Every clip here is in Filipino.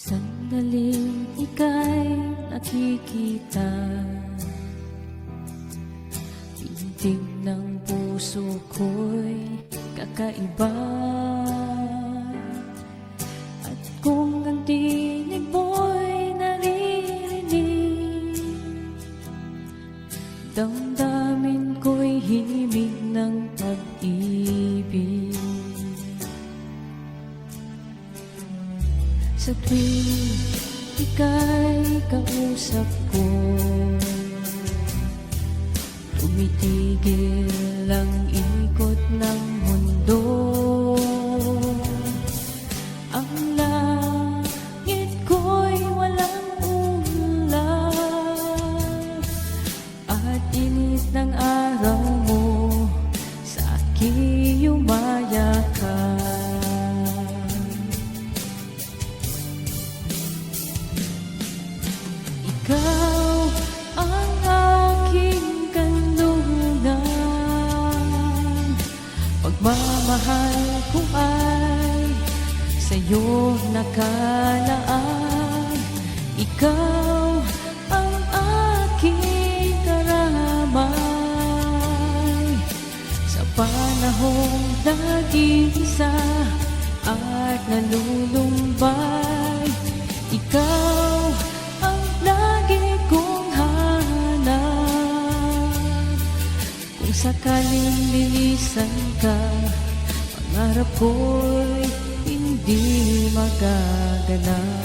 Sandaling ika'y nakikita, pintig ng puso ko'y kakaiba. At kung ang tinig mo'y naririnig, damdamin ko'y himig ng pag-ibig. Sa tuwing ika'y kausap ko, tumitigil ang ikot ng mundo. Ang langit ko'y walang ulap, at init ng araw mo sa aking yumayakap. Ikaw ang aking kanlungan, pagmamahal ko ay sa'yo nakalaan. Ikaw ang aking karamay, sa panahong nag-iisa at nalulumbay. Ikaw ang lagi kong hanap, kung sakaling lilisan ka, pangarap ko'y hindi magaganap.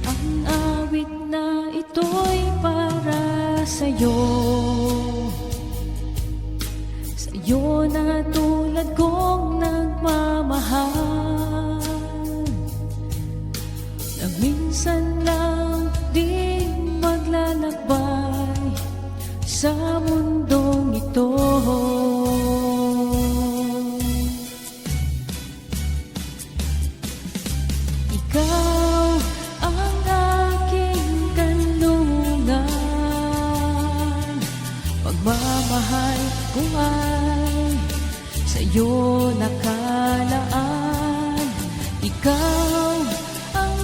Ang awit na ito'y para sa'yo, sa'yo na tulad kong nagmamahal, na minsan lang din maglalakbay sa mundong ito. Ikaw ang aking kanlungan, pagmamahal ko ay sa'yo nakalaan. Ikaw ang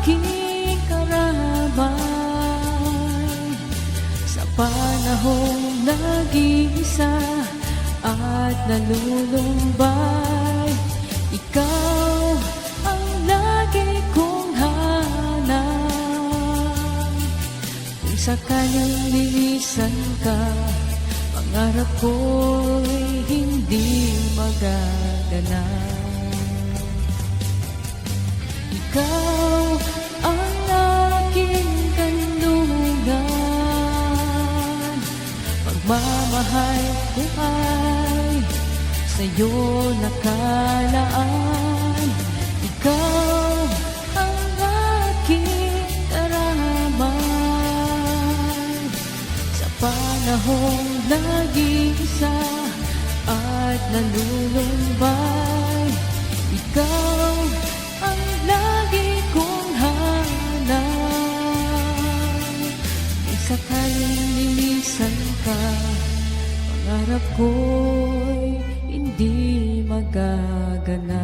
aking karamay, sa panahong nag-iisa at nalulumbay. Ikaw ang lagi kong hanap, kung sakaling lilisan ka, pangarap ko'y hindi magaganap. Ikaw ang aking kanlungan, pagmamahal ko ay sa'yo nakalaan. Ikaw ang aking karamay, sa panahong nag-iisa at nalulumbay. Ikaw ang lagi kong hanap, kung sakaling lilisan ka, pangarap ko'y hindi magaganap.